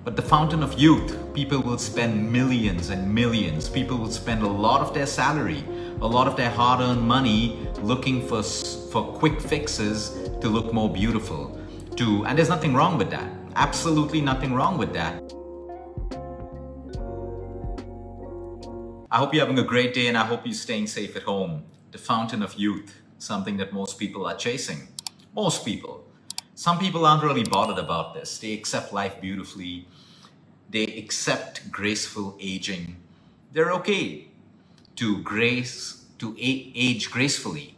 But the fountain of youth, people will spend millions and millions. People will spend a lot of their salary, a lot of their hard-earned money looking for quick fixes to look more beautiful. And there's nothing wrong with that. Absolutely nothing wrong with that. I hope you're having a great day and I hope you're staying safe at home. The fountain of youth, something that most people are chasing. Most people. Some people aren't really bothered about this. They accept life beautifully. They accept graceful aging. They're okay to age gracefully.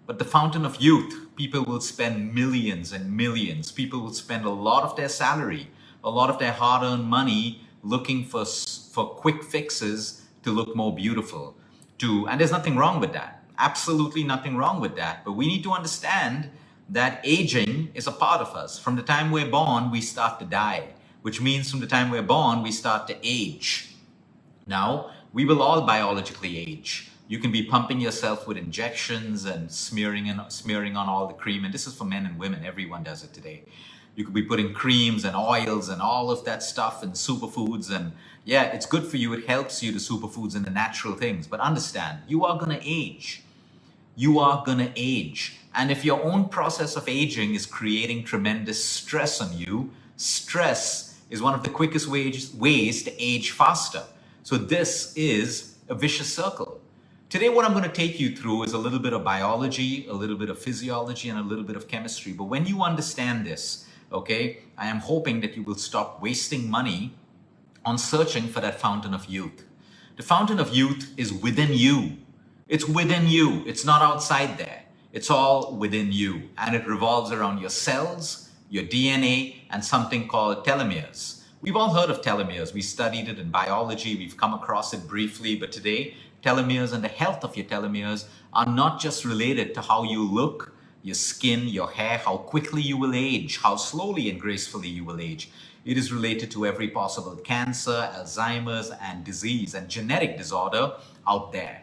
But the fountain of youth, people will spend millions and millions. People will spend a lot of their salary, a lot of their hard-earned money looking for quick fixes to look more beautiful. And there's nothing wrong with that. Absolutely nothing wrong with that. But we need to understand that aging is a part of us. From the time we're born, we start to die, which means from the time we're born, we start to age. Now, we will all biologically age. You can be pumping yourself with injections and smearing on all the cream. And this is for men and women. Everyone does it today. You could be putting creams and oils and all of that stuff and superfoods. And yeah, it's good for you. It helps you, the superfoods and the natural things. But understand, you are going to age. You are going to age. And if your own process of aging is creating tremendous stress on you, stress is one of the quickest ways to age faster. So this is a vicious circle. Today, what I'm going to take you through is a little bit of biology, a little bit of physiology, and a little bit of chemistry. But when you understand this, okay, I am hoping that you will stop wasting money on searching for that fountain of youth. The fountain of youth is within you. It's within you. It's not outside there. It's all within you. And it revolves around your cells, your DNA, and something called telomeres. We've all heard of telomeres. We studied it in biology. We've come across it briefly. But today, telomeres and the health of your telomeres are not just related to how you look, your skin, your hair, how quickly you will age, how slowly and gracefully you will age. It is related to every possible cancer, Alzheimer's, and disease and genetic disorder out there.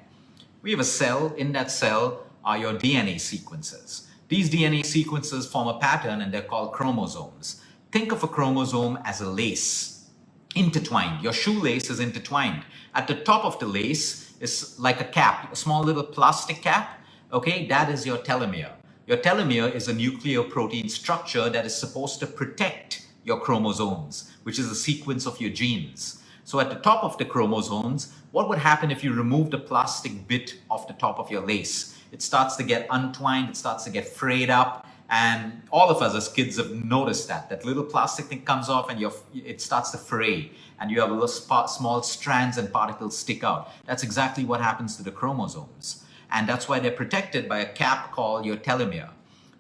We have a cell. In that cell are your DNA sequences. These DNA sequences form a pattern and they're called chromosomes. Think of a chromosome as a lace, intertwined. Your shoelace is intertwined. At the top of the lace is like a cap, a small little plastic cap. Okay, that is your telomere. Your telomere is a nucleoprotein structure that is supposed to protect your chromosomes, which is a sequence of your genes. So at the top of the chromosomes, what would happen if you remove the plastic bit off the top of your lace? It starts to get untwined, it starts to get frayed up, and all of us as kids have noticed that little plastic thing comes off and it starts to fray, and you have a little small strands and particles stick out. That's exactly what happens to the chromosomes. And that's why they're protected by a cap called your telomere.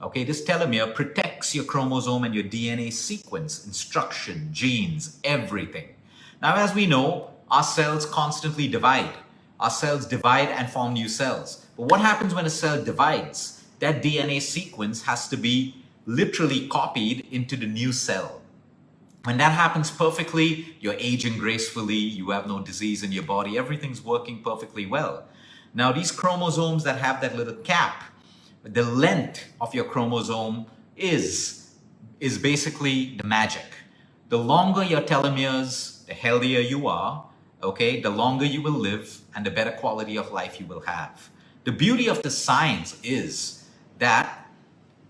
Okay, this telomere protects your chromosome and your DNA sequence, instruction, genes, everything. Now, as we know, our cells constantly divide. Our cells divide and form new cells. But what happens when a cell divides? That DNA sequence has to be literally copied into the new cell. When that happens perfectly, you're aging gracefully, you have no disease in your body, everything's working perfectly well. Now, these chromosomes that have that little cap, the length of your chromosome is basically the magic. The longer your telomeres, the healthier you are, okay, the longer you will live and the better quality of life you will have. The beauty of the science is that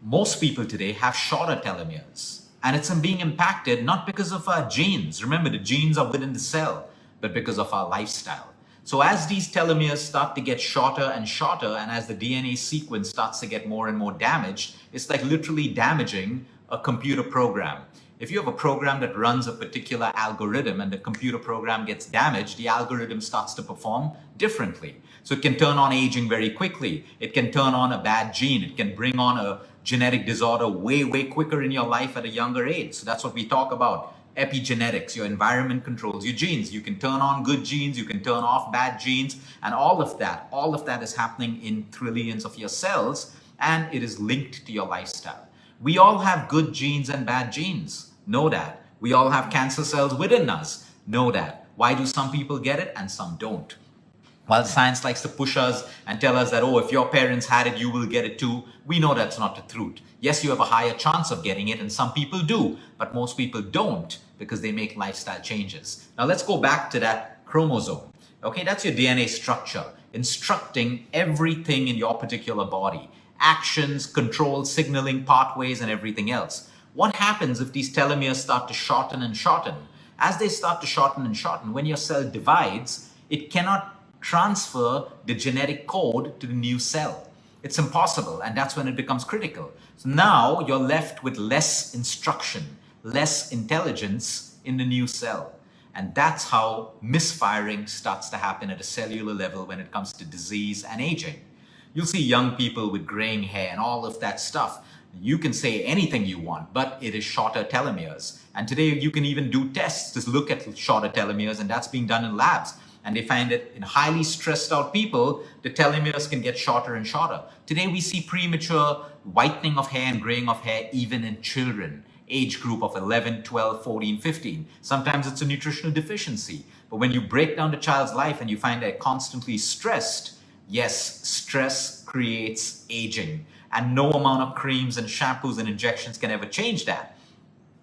most people today have shorter telomeres, and it's being impacted not because of our genes. Remember, the genes are within the cell, but because of our lifestyle. So as these telomeres start to get shorter and shorter, and as the DNA sequence starts to get more and more damaged, it's like literally damaging a computer program. If you have a program that runs a particular algorithm and the computer program gets damaged, the algorithm starts to perform differently. So it can turn on aging very quickly. It can turn on a bad gene. It can bring on a genetic disorder way, way quicker in your life at a younger age. So that's what we talk about. Epigenetics, your environment controls your genes. You can turn on good genes, you can turn off bad genes, and all of that is happening in trillions of your cells, and it is linked to your lifestyle. We all have good genes and bad genes. Know that. We all have cancer cells within us. Know that. Why do some people get it and some don't? While science likes to push us and tell us that, oh, if your parents had it, you will get it too, we know that's not the truth. Yes, you have a higher chance of getting it, and some people do, but most people don't because they make lifestyle changes. Now let's go back to that chromosome. Okay, that's your DNA structure, instructing everything in your particular body, actions, control, signaling, pathways, and everything else. What happens if these telomeres start to shorten and shorten? As they start to shorten and shorten, when your cell divides, it cannot transfer the genetic code to the new cell. It's impossible, and that's when it becomes critical. So now you're left with less instruction, less intelligence in the new cell. And that's how misfiring starts to happen at a cellular level when it comes to disease and aging. You'll see young people with graying hair and all of that stuff. You can say anything you want, but it is shorter telomeres. And today you can even do tests to look at shorter telomeres, and that's being done in labs. And they find that in highly stressed out people, the telomeres can get shorter and shorter. Today we see premature whitening of hair and graying of hair even in children, age group of 11, 12, 14, 15. Sometimes it's a nutritional deficiency. But when you break down the child's life and you find they're constantly stressed, yes, stress creates aging. And no amount of creams and shampoos and injections can ever change that.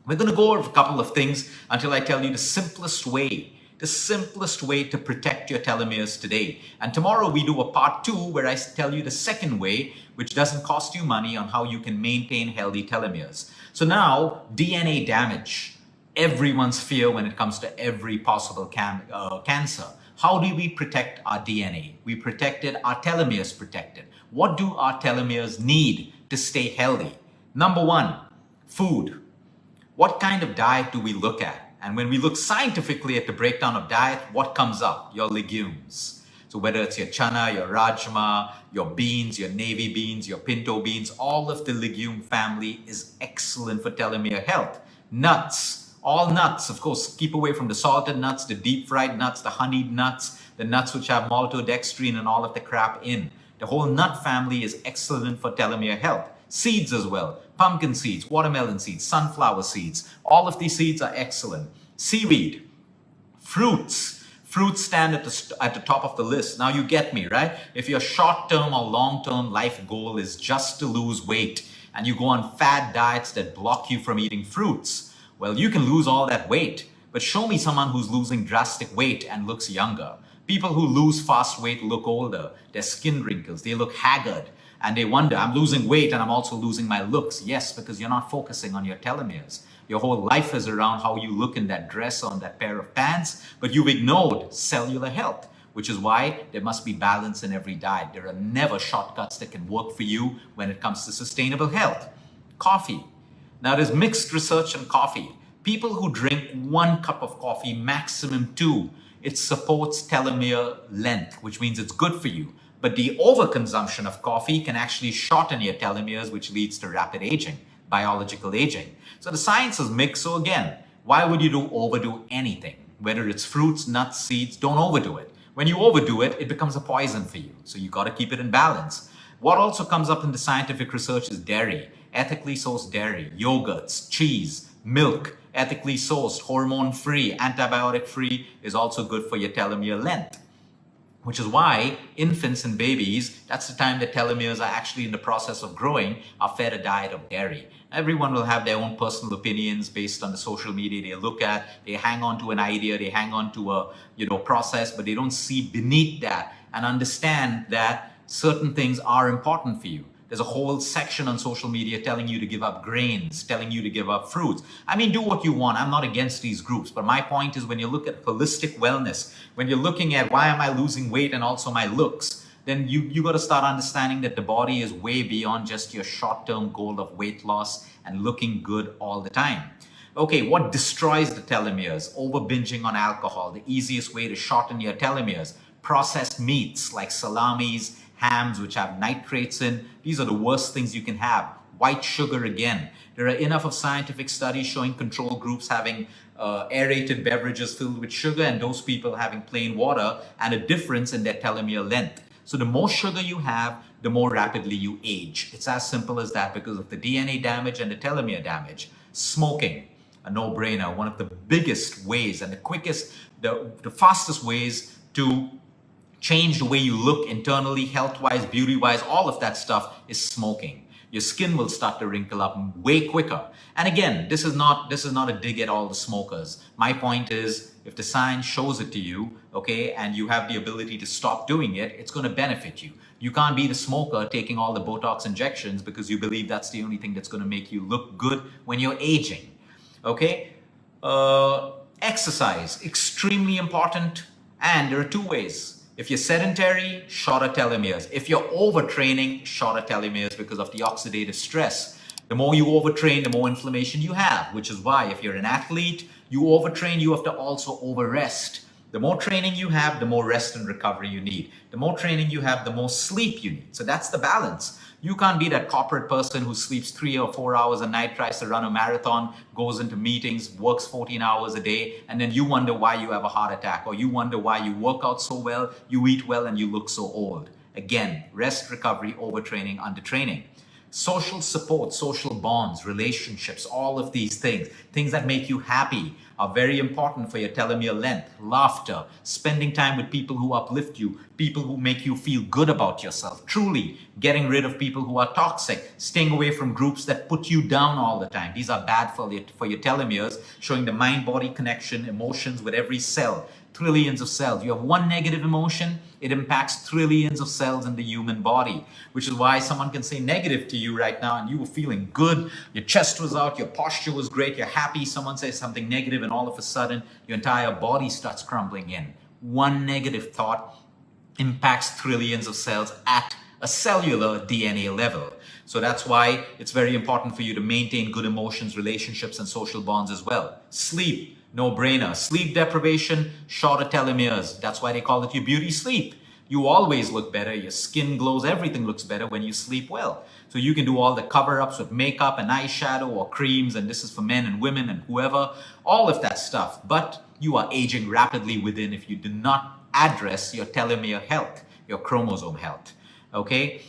We're going to go over a couple of things until I tell you the simplest way to protect your telomeres today. And tomorrow we do a part 2 where I tell you the second way, which doesn't cost you money, on how you can maintain healthy telomeres. So now, DNA damage, everyone's fear when it comes to every possible cancer. How do we protect our DNA? We protect it, our telomeres protect it. What do our telomeres need to stay healthy? Number 1, food. What kind of diet do we look at? And when we look scientifically at the breakdown of diet, what comes up? Your legumes. So whether it's your chana, your rajma, your beans, your navy beans, your pinto beans, all of the legume family is excellent for telomere health. Nuts, all nuts, of course, keep away from the salted nuts, the deep fried nuts, the honeyed nuts, the nuts which have maltodextrin and all of the crap in. The whole nut family is excellent for telomere health. Seeds as well, pumpkin seeds, watermelon seeds, sunflower seeds, all of these seeds are excellent. Seaweed, fruits. Fruits stand at the top of the list. Now you get me, right? If your short-term or long-term life goal is just to lose weight and you go on fad diets that block you from eating fruits, well, you can lose all that weight, but show me someone who's losing drastic weight and looks younger. People who lose fast weight look older. Their skin wrinkles, they look haggard. And they wonder, I'm losing weight and I'm also losing my looks. Yes, because you're not focusing on your telomeres. Your whole life is around how you look in that dress or on that pair of pants, but you've ignored cellular health, which is why there must be balance in every diet. There are never shortcuts that can work for you when it comes to sustainable health. Coffee. Now there's mixed research on coffee. People who drink 1 cup of coffee, maximum 2, it supports telomere length, which means it's good for you. But the overconsumption of coffee can actually shorten your telomeres, which leads to rapid aging, biological aging. So the science is mixed. So again, why would you overdo anything? Whether it's fruits, nuts, seeds, don't overdo it. When you overdo it, it becomes a poison for you. So you got to keep it in balance. What also comes up in the scientific research is dairy, ethically sourced dairy, yogurts, cheese, milk, ethically sourced, hormone-free, antibiotic-free is also good for your telomere length. Which is why infants and babies, that's the time the telomeres are actually in the process of growing, are fed a diet of dairy. Everyone will have their own personal opinions based on the social media they look at. They hang on to an idea, they hang on to a process, but they don't see beneath that and understand that certain things are important for you. There's a whole section on social media telling you to give up grains, telling you to give up fruits. I mean, do what you want. I'm not against these groups. But my point is when you look at holistic wellness, when you're looking at why am I losing weight and also my looks, then you got to start understanding that the body is way beyond just your short-term goal of weight loss and looking good all the time. Okay, what destroys the telomeres? Over binging on alcohol. The easiest way to shorten your telomeres. Processed meats like salamis, hams, which have nitrates in. These are the worst things you can have. White sugar again. There are enough of scientific studies showing control groups having aerated beverages filled with sugar and those people having plain water and a difference in their telomere length. So the more sugar you have, the more rapidly you age. It's as simple as that because of the DNA damage and the telomere damage. Smoking, a no-brainer. One of the biggest ways and the quickest, the fastest ways to change the way you look internally, health-wise, beauty-wise, all of that stuff is smoking. Your skin will start to wrinkle up way quicker. And again, this is not a dig at all the smokers. My point is, if the science shows it to you, okay, and you have the ability to stop doing it, it's going to benefit you. You can't be the smoker taking all the Botox injections because you believe that's the only thing that's going to make you look good when you're aging. Okay? Exercise, extremely important. And there are two ways. If you're sedentary, shorter telomeres. If you're overtraining, shorter telomeres because of the oxidative stress. The more you overtrain, the more inflammation you have, which is why if you're an athlete, you overtrain, you have to also overrest. The more training you have, the more rest and recovery you need. The more training you have, the more sleep you need. So that's the balance. You can't be that corporate person who sleeps 3 or 4 hours a night, tries to run a marathon, goes into meetings, works 14 hours a day, and then you wonder why you have a heart attack, or you wonder why you work out so well, you eat well, and you look so old. Again, rest, recovery, overtraining, undertraining. Social support, social bonds, relationships, all of these things that make you happy are very important for your telomere length. Laughter, spending time with people who uplift you, people who make you feel good about yourself, truly getting rid of people who are toxic, staying away from groups that put you down all the time. These are bad for your telomeres, showing the mind-body connection, emotions with every cell. Trillions of cells. You have one negative emotion, it impacts trillions of cells in the human body, which is why someone can say negative to you right now and you were feeling good, your chest was out, your posture was great, you're happy. Someone says something negative and all of a sudden your entire body starts crumbling in. One negative thought impacts trillions of cells at a cellular DNA level. So that's why it's very important for you to maintain good emotions, relationships, and social bonds as well. Sleep. No-brainer. Sleep deprivation, shorter telomeres. That's why they call it your beauty sleep. You always look better. Your skin glows. Everything looks better when you sleep well. So you can do all the cover-ups with makeup and eyeshadow or creams, and this is for men and women and whoever, all of that stuff. But you are aging rapidly within if you do not address your telomere health, your chromosome health. Okay?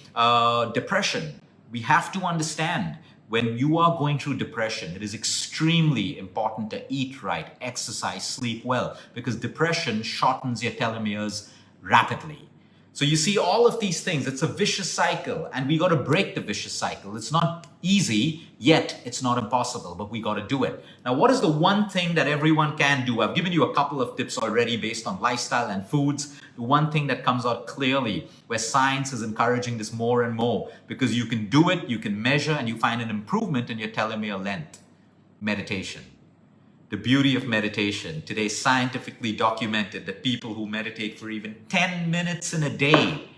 Depression. We have to understand when you are going through depression, it is extremely important to eat right, exercise, sleep well, because depression shortens your telomeres rapidly. So you see all of these things, it's a vicious cycle, and we got to break the vicious cycle. It's not easy, yet it's not impossible, but we got to do it. Now, what is the one thing that everyone can do? I've given you a couple of tips already based on lifestyle and foods. The one thing that comes out clearly, where science is encouraging this more and more, because you can do it, you can measure, and you find an improvement in your telomere length. Meditation. The beauty of meditation. Today, scientifically documented that people who meditate for even 10 minutes in a day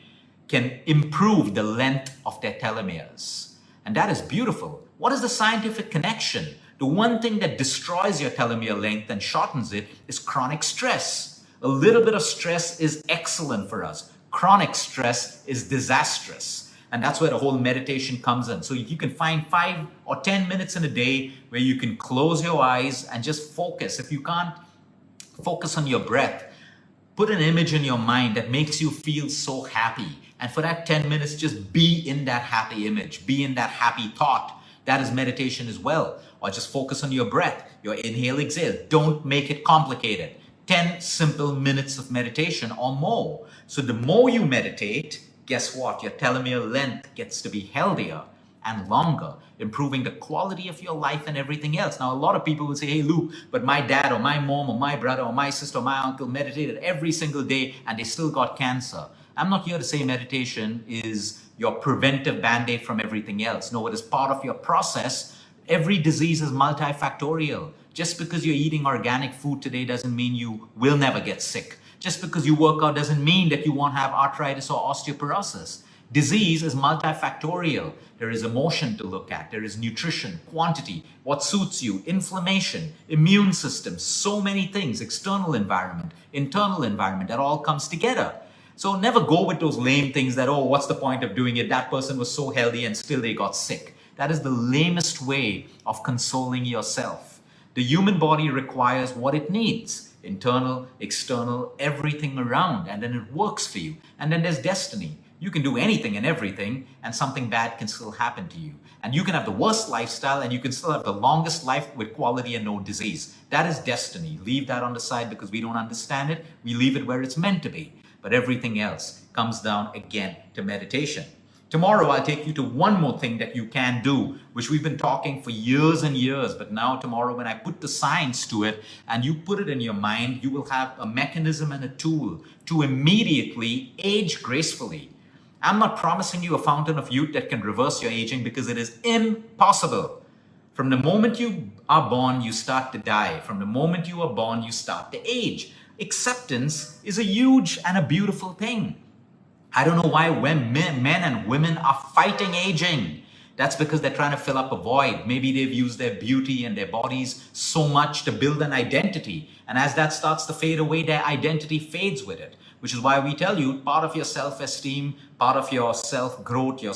can improve the length of their telomeres. And that is beautiful. What is the scientific connection? The one thing that destroys your telomere length and shortens it is chronic stress. A little bit of stress is excellent for us. Chronic stress is disastrous. And that's where the whole meditation comes in. So you can find 5 or 10 minutes in a day where you can close your eyes and just focus. If you can't focus on your breath, put an image in your mind that makes you feel so happy. And for that 10 minutes, just be in that happy image, be in that happy thought. That is meditation as well. Or just focus on your breath, your inhale, exhale. Don't make it complicated. 10 simple minutes of meditation or more. So the more you meditate, guess what? Your telomere length gets to be healthier and longer, improving the quality of your life and everything else. Now, a lot of people will say, hey, Luke, but my dad or my mom or my brother or my sister or my uncle meditated every single day and they still got cancer. I'm not here to say meditation is your preventive band-aid from everything else. No, it is part of your process. Every disease is multifactorial. Just because you're eating organic food today doesn't mean you will never get sick. Just because you work out doesn't mean that you won't have arthritis or osteoporosis. Disease is multifactorial. There is emotion to look at. There is nutrition, quantity, what suits you, inflammation, immune system, so many things, external environment, internal environment, that all comes together. So never go with those lame things that, oh, what's the point of doing it? That person was so healthy and still they got sick. That is the lamest way of consoling yourself. The human body requires what it needs. Internal, external, everything around, and then it works for you. And then there's destiny. You can do anything and everything, and something bad can still happen to you. And you can have the worst lifestyle, and you can still have the longest life with quality and no disease. That is destiny. Leave that on the side because we don't understand it. We leave it where it's meant to be. But everything else comes down again to meditation. Tomorrow, I'll take you to one more thing that you can do, which we've been talking for years and years. But now tomorrow, when I put the science to it and you put it in your mind, you will have a mechanism and a tool to immediately age gracefully. I'm not promising you a fountain of youth that can reverse your aging, because it is impossible. From the moment you are born, you start to die. From the moment you are born, you start to age. Acceptance is a huge and a beautiful thing. I don't know why when men and women are fighting aging. That's because they're trying to fill up a void. Maybe they've used their beauty and their bodies so much to build an identity. And as that starts to fade away, their identity fades with it. Which is why we tell you, part of your self-esteem, part of your self-growth, your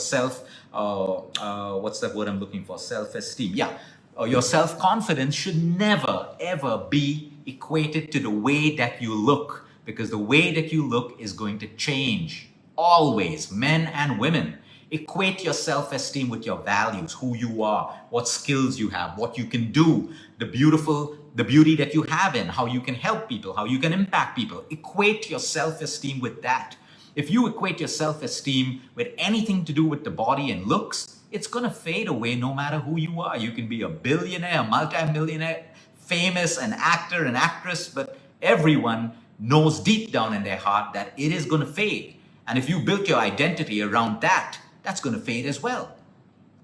what's that word I'm looking for? Self-esteem. Yeah. Your self-confidence should never, ever be equated to the way that you look. Because the way that you look is going to change. Always, men and women. Equate your self-esteem with your values, who you are, what skills you have, what you can do, the beauty that you have in, how you can help people, how you can impact people. Equate your self-esteem with that. If you equate your self-esteem with anything to do with the body and looks, it's going to fade away no matter who you are. You can be a billionaire, a multi-millionaire, famous, an actor, an actress, but everyone knows deep down in their heart that it is going to fade. And if you built your identity around that, that's going to fade as well.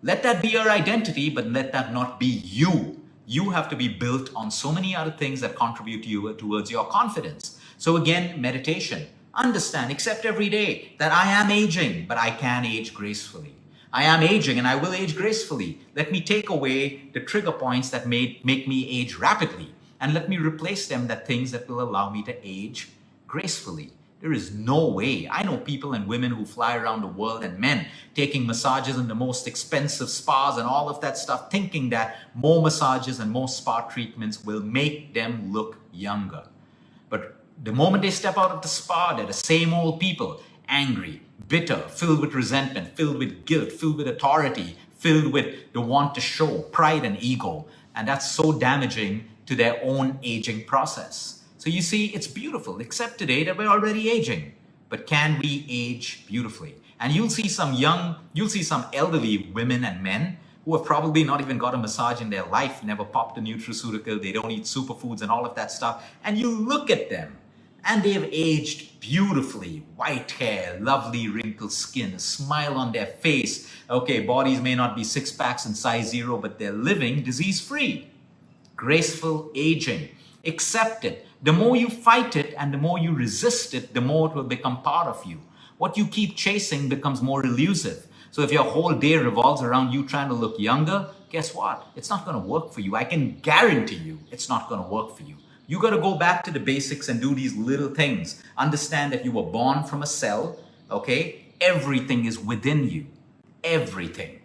Let that be your identity, but let that not be you. You have to be built on so many other things that contribute to you towards your confidence. So again, meditation. Understand, accept every day that I am aging, but I can age gracefully. I am aging and I will age gracefully. Let me take away the trigger points that make me age rapidly, and let me replace them with things that will allow me to age gracefully. There is no way. I know people and women who fly around the world, and men taking massages in the most expensive spas and all of that stuff, thinking that more massages and more spa treatments will make them look younger. But the moment they step out of the spa, they're the same old people, angry, bitter, filled with resentment, filled with guilt, filled with authority, filled with the want to show, pride and ego. And that's so damaging to their own aging process. So you see, it's beautiful, except today that we're already aging. But can we age beautifully? And you'll see some elderly women and men who have probably not even got a massage in their life, never popped a nutraceutical, they don't eat superfoods and all of that stuff. And you look at them, and they've aged beautifully. White hair, lovely wrinkled skin, a smile on their face. Okay, bodies may not be 6-packs and size 0, but they're living disease-free. Graceful aging. Accept it. The more you fight it and the more you resist it, the more it will become part of you. What you keep chasing becomes more elusive. So if your whole day revolves around you trying to look younger, guess what? It's not going to work for you. I can guarantee you it's not going to work for you. You got to go back to the basics and do these little things. Understand that you were born from a cell, okay? Everything is within you. Everything.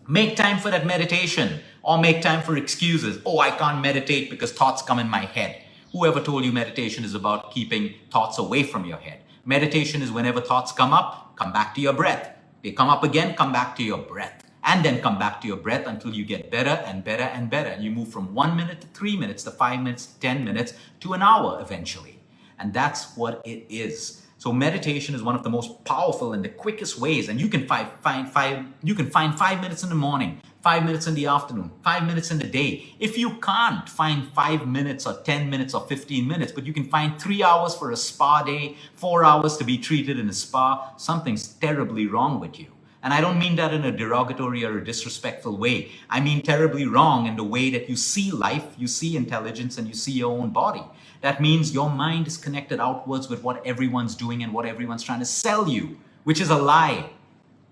Make time for that meditation, or make time for excuses. Oh, I can't meditate because thoughts come in my head. Whoever told you meditation is about keeping thoughts away from your head? Meditation is whenever thoughts come up, come back to your breath. They come up again, come back to your breath. And then come back to your breath until you get better and better and better. And you move from 1 minute to 3 minutes to 5 minutes to 10 minutes to an hour eventually. And that's what it is. So meditation is one of the most powerful and the quickest ways. And you can find 5 minutes in the morning, 5 minutes in the afternoon, 5 minutes in the day. If you can't find 5 minutes or 10 minutes or 15 minutes, but you can find 3 hours for a spa day, 4 hours to be treated in a spa, something's terribly wrong with you. And I don't mean that in a derogatory or a disrespectful way. I mean terribly wrong in the way that you see life, you see intelligence, and you see your own body. That means your mind is connected outwards with what everyone's doing and what everyone's trying to sell you, which is a lie.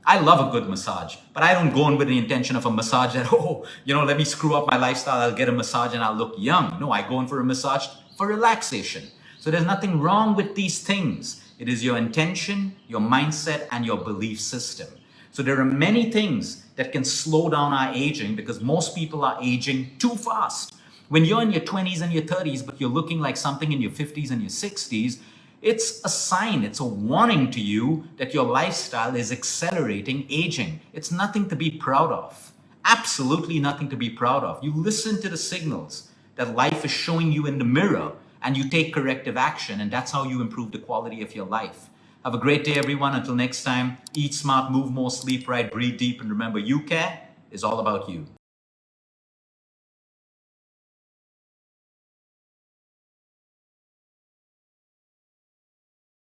I love a good massage, but I don't go in with the intention of a massage that, let me screw up my lifestyle, I'll get a massage and I'll look young. No, I go in for a massage for relaxation. So there's nothing wrong with these things. It is your intention, your mindset, and your belief system. So there are many things that can slow down our aging because most people are aging too fast. When you're in your 20s and your 30s, but you're looking like something in your 50s and your 60s, it's a sign, it's a warning to you that your lifestyle is accelerating aging. It's nothing to be proud of. Absolutely nothing to be proud of. You listen to the signals that life is showing you in the mirror, and you take corrective action, and that's how you improve the quality of your life. Have a great day, everyone. Until next time, eat smart, move more, sleep right, breathe deep, and remember, you care is all about you.